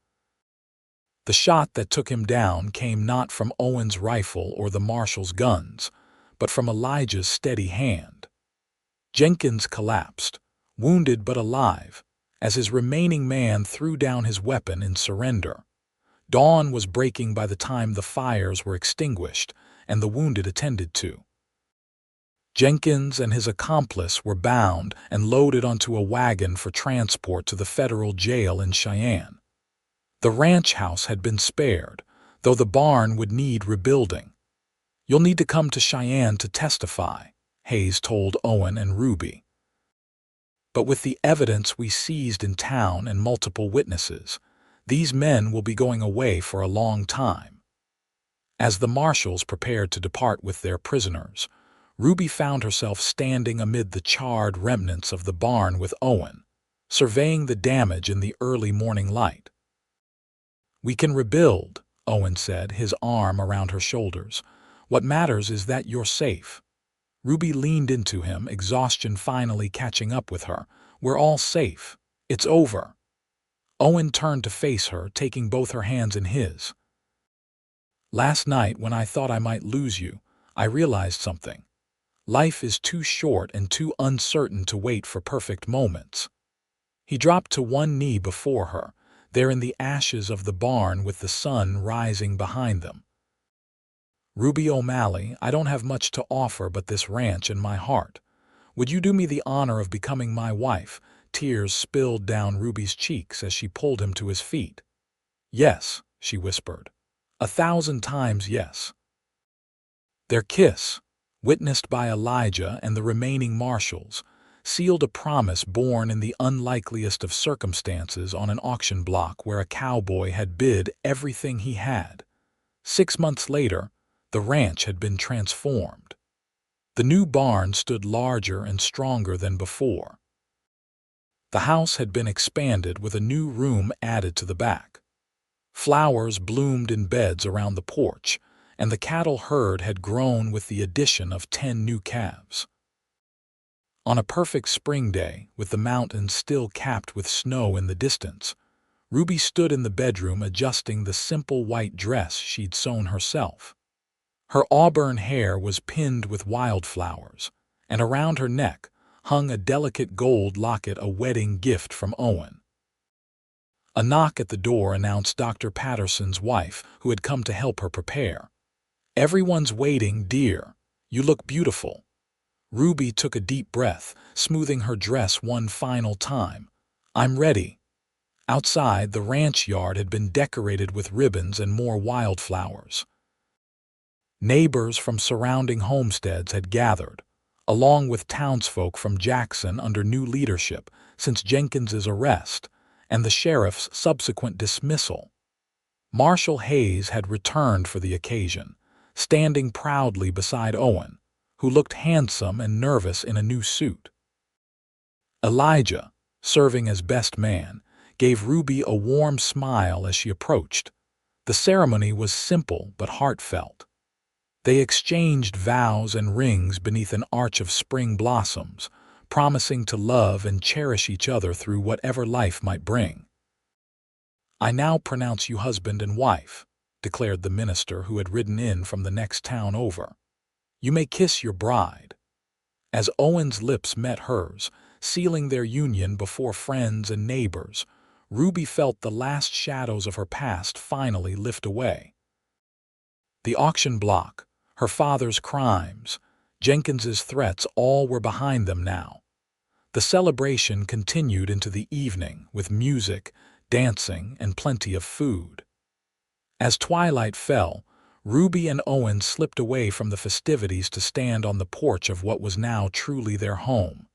A: The shot that took him down came not from Owen's rifle or the marshal's guns, but from Elijah's steady hand. Jenkins collapsed, wounded but alive, as his remaining man threw down his weapon in surrender. Dawn was breaking by the time the fires were extinguished and the wounded attended to. Jenkins and his accomplice were bound and loaded onto a wagon for transport to the federal jail in Cheyenne. The ranch house had been spared, though the barn would need rebuilding. "You'll need to come to Cheyenne to testify," Hayes told Owen and Ruby. "But with the evidence we seized in town and multiple witnesses, these men will be going away for a long time." As the marshals prepared to depart with their prisoners, Ruby found herself standing amid the charred remnants of the barn with Owen, surveying the damage in the early morning light. "We can rebuild," Owen said, his arm around her shoulders. "What matters is that you're safe." Ruby leaned into him, exhaustion finally catching up with her. "We're all safe. It's over." Owen turned to face her, taking both her hands in his. "Last night, when I thought I might lose you, I realized something. Life is too short and too uncertain to wait for perfect moments." He dropped to one knee before her, there in the ashes of the barn with the sun rising behind them. "Ruby O'Malley, I don't have much to offer but this ranch and my heart. Would you do me the honor of becoming my wife?" Tears spilled down Ruby's cheeks as she pulled him to his feet. "Yes," she whispered. 1,000 times yes." Their kiss, witnessed by Elijah and the remaining marshals, sealed a promise born in the unlikeliest of circumstances on an auction block where a cowboy had bid everything he had. 6 months later, the ranch had been transformed. The new barn stood larger and stronger than before. The house had been expanded with a new room added to the back. Flowers bloomed in beds around the porch, and the cattle herd had grown with the addition of 10 new calves. On a perfect spring day, with the mountains still capped with snow in the distance, Ruby stood in the bedroom adjusting the simple white dress she'd sewn herself. Her auburn hair was pinned with wildflowers, and around her neck hung a delicate gold locket, a wedding gift from Owen. A knock at the door announced Dr. Patterson's wife, who had come to help her prepare. "Everyone's waiting, dear. You look beautiful." Ruby took a deep breath, smoothing her dress one final time. "I'm ready." Outside, the ranch yard had been decorated with ribbons and more wildflowers. Neighbors from surrounding homesteads had gathered, along with townsfolk from Jackson under new leadership since Jenkins's arrest and the sheriff's subsequent dismissal. Marshal Hayes had returned for the occasion, standing proudly beside Owen, who looked handsome and nervous in a new suit. Elijah, serving as best man, gave Ruby a warm smile as she approached. The ceremony was simple but heartfelt. They exchanged vows and rings beneath an arch of spring blossoms, promising to love and cherish each other through whatever life might bring. "I now pronounce you husband and wife," declared the minister who had ridden in from the next town over. "You may kiss your bride." As Owen's lips met hers, sealing their union before friends and neighbors, Ruby felt the last shadows of her past finally lift away. The auction block, her father's crimes, Jenkins's threats, all were behind them now. The celebration continued into the evening with music, dancing, and plenty of food. As twilight fell, Ruby and Owen slipped away from the festivities to stand on the porch of what was now truly their home.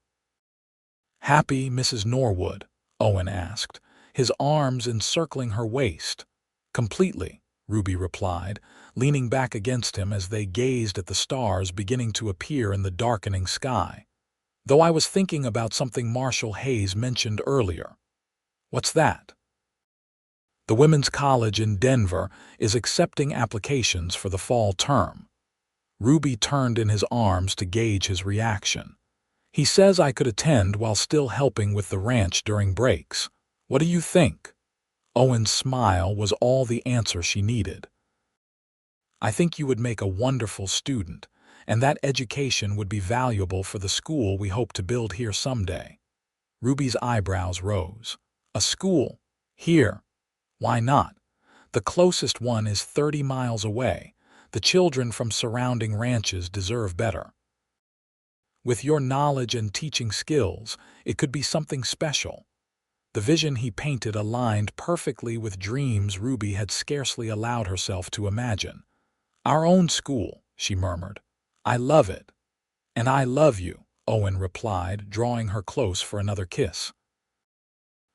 A: "Happy, Mrs. Norwood?" Owen asked, his arms encircling her waist. "Completely," Ruby replied, leaning back against him as they gazed at the stars beginning to appear in the darkening sky. "Though I was thinking about something Marshal Hayes mentioned earlier." "What's that?" "The Women's College in Denver is accepting applications for the fall term." Ruby turned in his arms to gauge his reaction. "He says I could attend while still helping with the ranch during breaks. What do you think?" Owen's smile was all the answer she needed. "I think you would make a wonderful student, and that education would be valuable for the school we hope to build here someday." Ruby's eyebrows rose. "A school? Here? Why not? The closest one is 30 miles away. The children from surrounding ranches deserve better. With your knowledge and teaching skills, it could be something special." The vision he painted aligned perfectly with dreams Ruby had scarcely allowed herself to imagine. "Our own school," she murmured. "I love it." "And I love you," Owen replied, drawing her close for another kiss.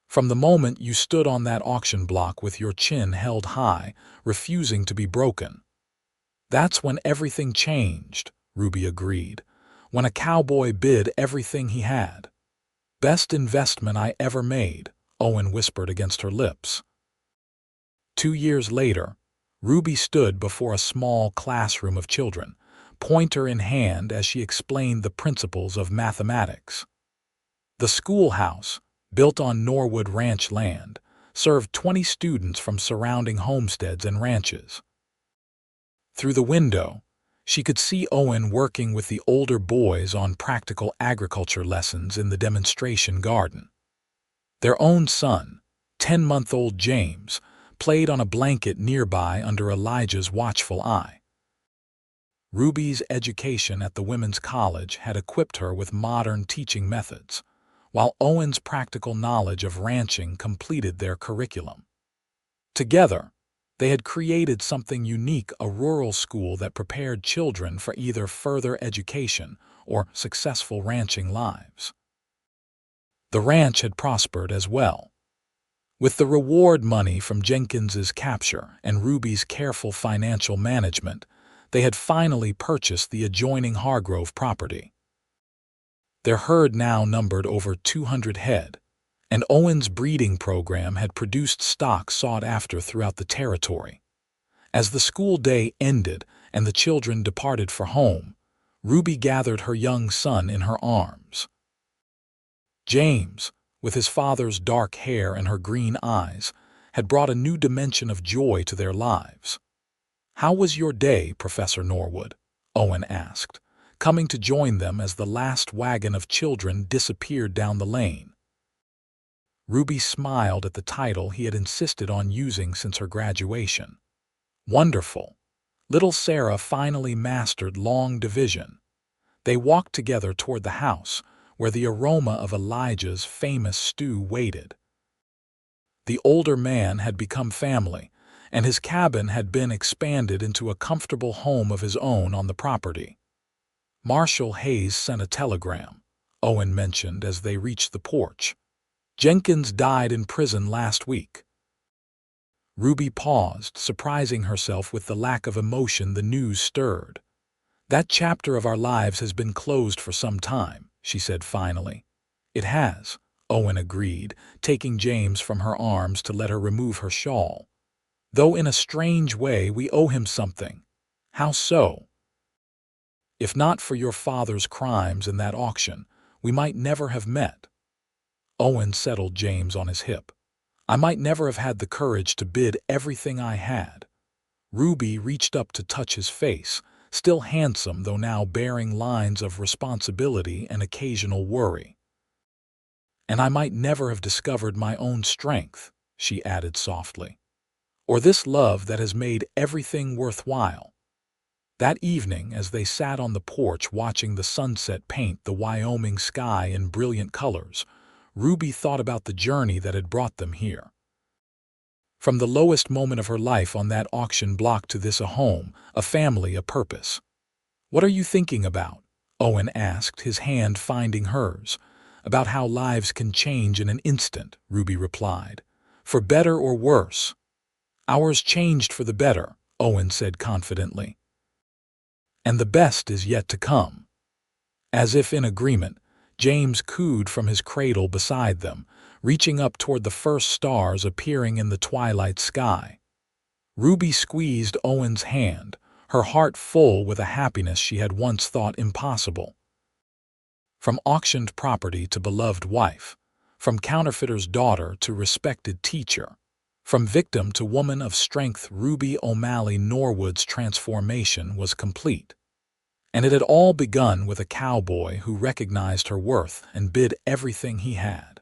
A: "From the moment you stood on that auction block with your chin held high, refusing to be broken." "That's when everything changed," Ruby agreed. "When a cowboy bid everything he had." "Best investment I ever made," Owen whispered against her lips. 2 years later, Ruby stood before a small classroom of children, pointer in hand as she explained the principles of mathematics. The schoolhouse, built on Norwood Ranch land, served 20 students from surrounding homesteads and ranches. Through the window, she could see Owen working with the older boys on practical agriculture lessons in the demonstration garden. Their own son, 10-month-old James, played on a blanket nearby under Elijah's watchful eye. Ruby's education at the Women's College had equipped her with modern teaching methods, while Owen's practical knowledge of ranching completed their curriculum. Together, they had created something unique, a rural school that prepared children for either further education or successful ranching lives. The ranch had prospered as well. With the reward money from Jenkins's capture and Ruby's careful financial management, they had finally purchased the adjoining Hargrove property. Their herd now numbered over 200 head, and Owen's breeding program had produced stock sought after throughout the territory. As the school day ended and the children departed for home, Ruby gathered her young son in her arms. James, with his father's dark hair and her green eyes, had brought a new dimension of joy to their lives. "How was your day, Professor Norwood?" Owen asked, coming to join them as the last wagon of children disappeared down the lane. Ruby smiled at the title he had insisted on using since her graduation. "Wonderful." Little Sarah finally mastered long division. They walked together toward the house, where the aroma of Elijah's famous stew waited. The older man had become family, and his cabin had been expanded into a comfortable home of his own on the property. Marshal Hayes sent a telegram, Owen mentioned as they reached the porch. Jenkins died in prison last week. Ruby paused, surprising herself with the lack of emotion the news stirred. That chapter of our lives has been closed for some time, she said finally. It has, Owen agreed, taking James from her arms to let her remove her shawl. Though in a strange way we owe him something. How so? If not for your father's crimes in that auction, we might never have met. Owen settled James on his hip. I might never have had the courage to bid everything I had. Ruby reached up to touch his face, still handsome though now bearing lines of responsibility and occasional worry. And I might never have discovered my own strength, she added softly. Or this love that has made everything worthwhile. That evening, as they sat on the porch watching the sunset paint the Wyoming sky in brilliant colors, Ruby thought about the journey that had brought them here. From the lowest moment of her life on that auction block to this, a home, a family, a purpose. What are you thinking about? Owen asked, his hand finding hers. About how lives can change in an instant, Ruby replied. For better or worse. Ours changed for the better, Owen said confidently. And the best is yet to come. As if in agreement, James cooed from his cradle beside them, reaching up toward the first stars appearing in the twilight sky. Ruby squeezed Owen's hand, her heart full with a happiness she had once thought impossible. From auctioned property to beloved wife, from counterfeiter's daughter to respected teacher, from victim to woman of strength, Ruby Norwood's transformation was complete. And it had all begun with a cowboy who recognized her worth and bid everything he had.